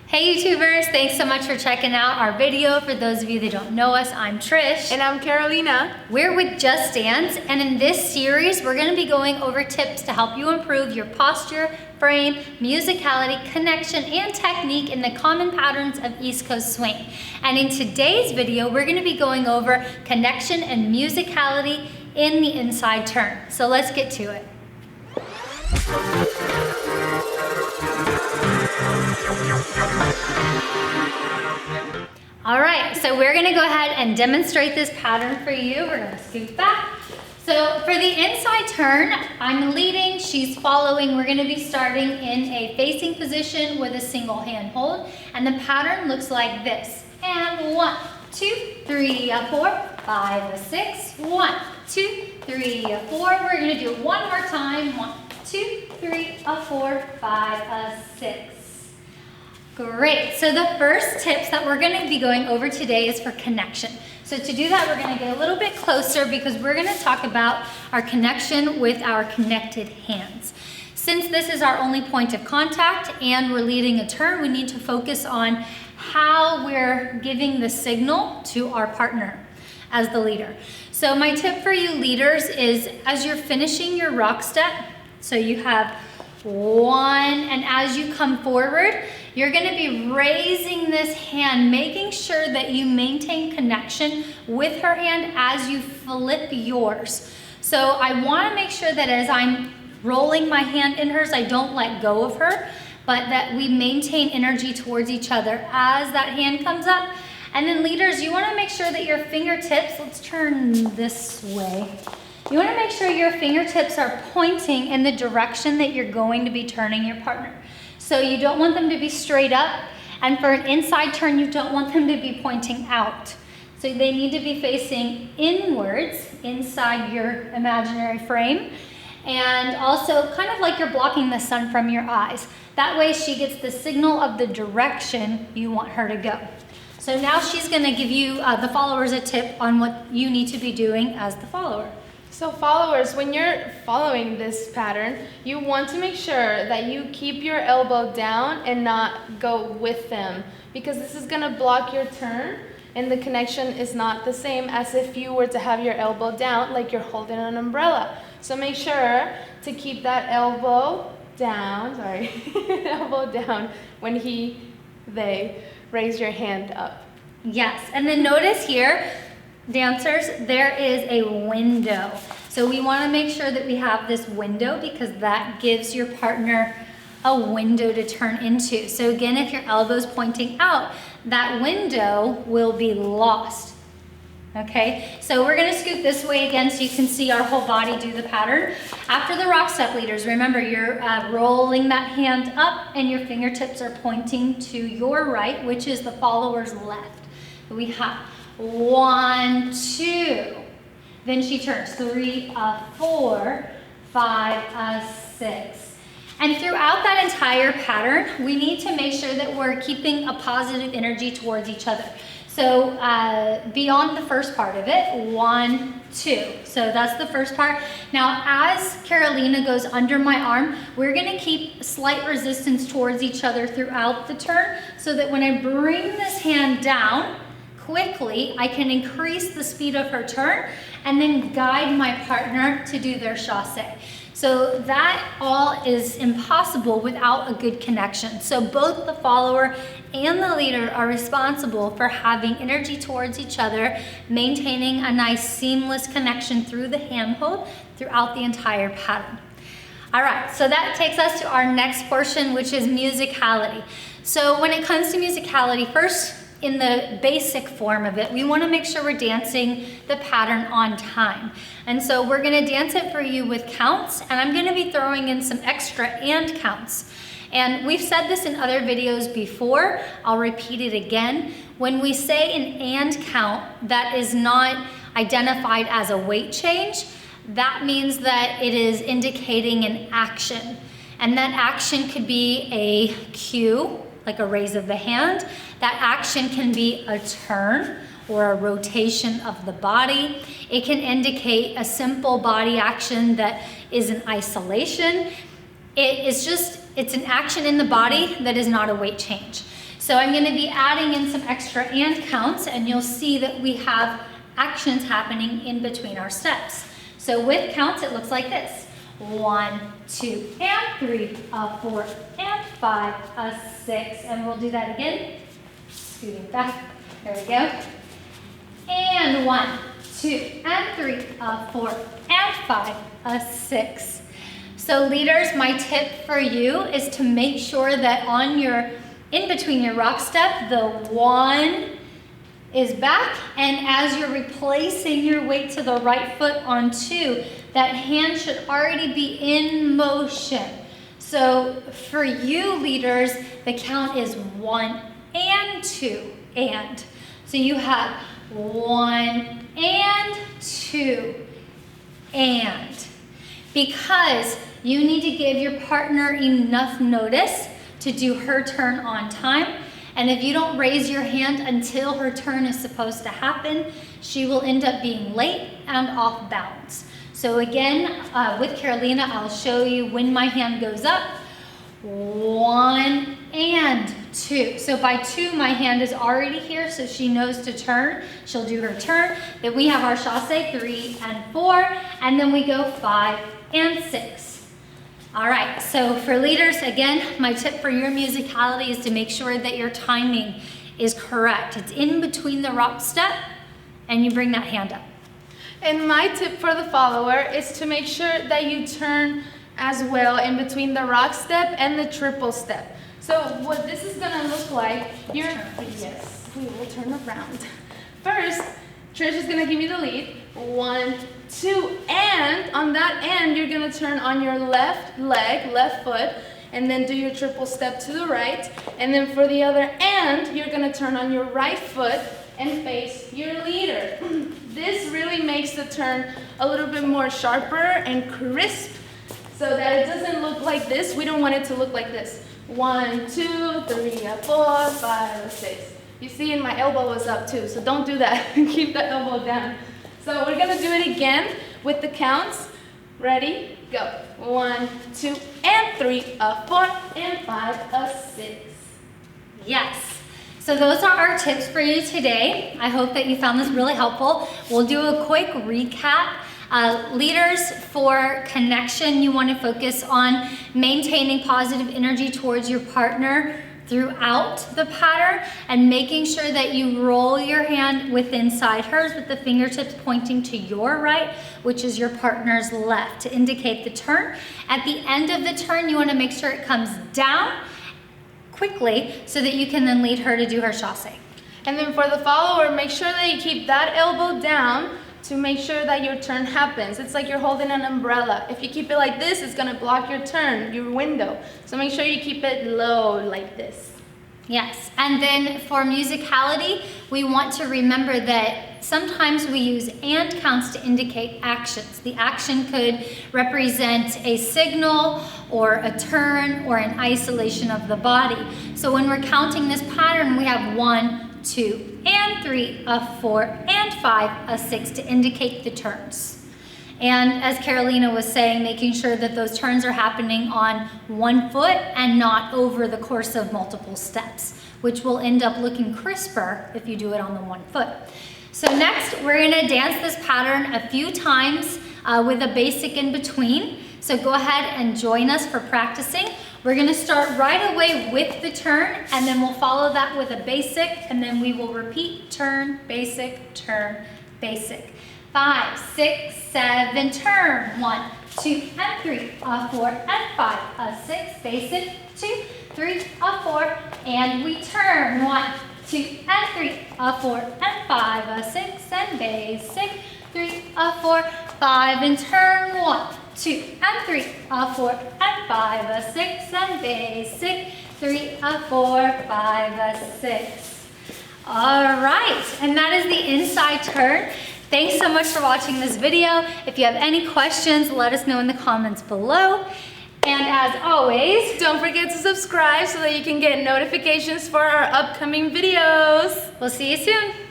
Hey YouTubers, thanks so much for checking out our video. For those of you that don't know us, I'm Trish. And I'm Carolina. We're with Just Dance, and in this series, we're gonna be going over tips to help you improve your posture, frame, musicality, connection, and technique in the common patterns of East Coast swing. And in today's video, we're gonna be going over connection and musicality in the inside turn. So let's get to it. All right, so we're gonna go ahead and demonstrate this pattern for you. We're gonna scoot back. So for the inside turn, I'm leading, she's following. We're gonna be starting in a facing position with a single hand hold, and the pattern looks like this. And 1, 2, 3, 4, 5, 6. 1, 2, 3, 4. We're gonna do it one more time. 1, 2, 3, 4, 5, 6. Great, so the first tips that we're gonna be going over today is for connection. So to do that, we're gonna get a little bit closer because we're gonna talk about our connection with our connected hands. Since this is our only point of contact and we're leading a turn, we need to focus on how we're giving the signal to our partner as the leader. So my tip for you leaders is as you're finishing your rock step, so you have 1, and as you come forward, you're gonna be raising this hand, making sure that you maintain connection with her hand as you flip yours. So I wanna make sure that as I'm rolling my hand in hers, I don't let go of her, but that we maintain energy towards each other as that hand comes up. And then leaders, you wanna make sure that your fingertips, let's turn this way. You wanna make sure your fingertips are pointing in the direction that you're going to be turning your partner. So you don't want them to be straight up, and for an inside turn, you don't want them to be pointing out. So they need to be facing inwards, inside your imaginary frame, and also kind of like you're blocking the sun from your eyes. That way she gets the signal of the direction you want her to go. So now she's gonna give you, the followers, a tip on what you need to be doing as the follower. So followers, when you're following this pattern, you want to make sure that you keep your elbow down and not go with them, because this is gonna block your turn and the connection is not the same as if you were to have your elbow down like you're holding an umbrella. So make sure to keep that elbow down, elbow down when they raise your hand up. Yes, and then notice here, dancers, there is a window. So we want to make sure that we have this window because that gives your partner a window to turn into. So again, if your elbow's pointing out, that window will be lost. Okay, so we're gonna scoot this way again so you can see our whole body do the pattern. After the rock step leaders, remember you're rolling that hand up and your fingertips are pointing to your right, which is the follower's left. We have 1, 2, then she turns 3, 4, 5, 6. And throughout that entire pattern, we need to make sure that we're keeping a positive energy towards each other. So beyond the first part of it, 1, 2. So that's the first part. Now, as Carolina goes under my arm, we're gonna keep slight resistance towards each other throughout the turn so that when I bring this hand down, quickly, I can increase the speed of her turn and then guide my partner to do their chasse. So that all is impossible without a good connection. So both the follower and the leader are responsible for having energy towards each other, maintaining a nice seamless connection through the handhold throughout the entire pattern. All right, so that takes us to our next portion, which is musicality. So when it comes to musicality, first, in the basic form of it, we want to make sure we're dancing the pattern on time. And so we're going to dance it for you with counts, and I'm going to be throwing in some extra and counts. And we've said this in other videos before, I'll repeat it again. When we say an and count that is not identified as a weight change, that means that it is indicating an action. And that action could be a cue, like a raise of the hand. That action can be a turn or a rotation of the body. It can indicate a simple body action that is in isolation. It's an action in the body that is not a weight change. So I'm gonna be adding in some extra and counts, and you'll see that we have actions happening in between our steps. So with counts, it looks like this. 1, 2, and 3, 4, and 5, 6, and we'll do that again. Scooting back, there we go. And 1, 2, and 3, 4, and 5, 6. So leaders, my tip for you is to make sure that in between your rock step, the 1 is back, and as you're replacing your weight to the right foot on 2, that hand should already be in motion. So for you leaders, the count is 1 and 2, and. So you have 1 and 2, and. Because you need to give your partner enough notice to do her turn on time. And if you don't raise your hand until her turn is supposed to happen, she will end up being late and off balance. So again, with Carolina, I'll show you when my hand goes up. 1 and 2. So by 2, my hand is already here, so she knows to turn. She'll do her turn. Then we have our chassé, 3 and 4, and then we go 5 and 6. All right, so for leaders, again, my tip for your musicality is to make sure that your timing is correct. It's in between the rock step, and you bring that hand up. And my tip for the follower is to make sure that you turn as well in between the rock step and the triple step. So what this is gonna look like, yes, we will turn around. First, Trish is gonna give you the lead. 1, 2, and on that end, you're gonna turn on your left leg, left foot, and then do your triple step to the right. And then for the other end, you're gonna turn on your right foot and face your leader. This really makes the turn a little bit more sharper and crisp so that it doesn't look like this. We don't want it to look like this. 1, 2, 3, 4, 5, 6. You see, and my elbow was up too, so don't do that. Keep the elbow down. So we're gonna do it again with the counts. Ready? Go. 1, 2, and 3, 4, and 5, 6. Yes. So those are our tips for you today. I hope that you found this really helpful. We'll do a quick recap. Leaders, for connection, you want to focus on maintaining positive energy towards your partner throughout the pattern and making sure that you roll your hand with inside hers with the fingertips pointing to your right, which is your partner's left, to indicate the turn. At the end of the turn, you want to make sure it comes down quickly so that you can then lead her to do her chassé. And then for the follower, make sure that you keep that elbow down to make sure that your turn happens. It's like you're holding an umbrella. If you keep it like this, it's gonna block your turn, your window. So make sure you keep it low like this. Yes, and then for musicality, we want to remember that sometimes we use and counts to indicate actions. The action could represent a signal or a turn or an isolation of the body. So when we're counting this pattern, we have 1, 2, and 3, 4, and 5, 6 to indicate the turns. And as Carolina was saying, making sure that those turns are happening on one foot and not over the course of multiple steps, which will end up looking crisper if you do it on the one foot. So next, we're gonna dance this pattern a few times with a basic in between. So go ahead and join us for practicing. We're gonna start right away with the turn, and then we'll follow that with a basic, and then we will repeat turn, basic, basic. 5, 6, 7, turn. 1, 2, and 3, 4, and 5, 6, basic, 2, 3, 4, and we turn. 1, 2, and 3, 4, and 5, 6, and basic, 3, 4, 5, and turn. 1, 2, and 3, 4, and 5, 6, and basic, 3, 4, 5, 6. All right, and that is the inside turn. Thanks so much for watching this video. If you have any questions, let us know in the comments below. And as always, don't forget to subscribe so that you can get notifications for our upcoming videos. We'll see you soon.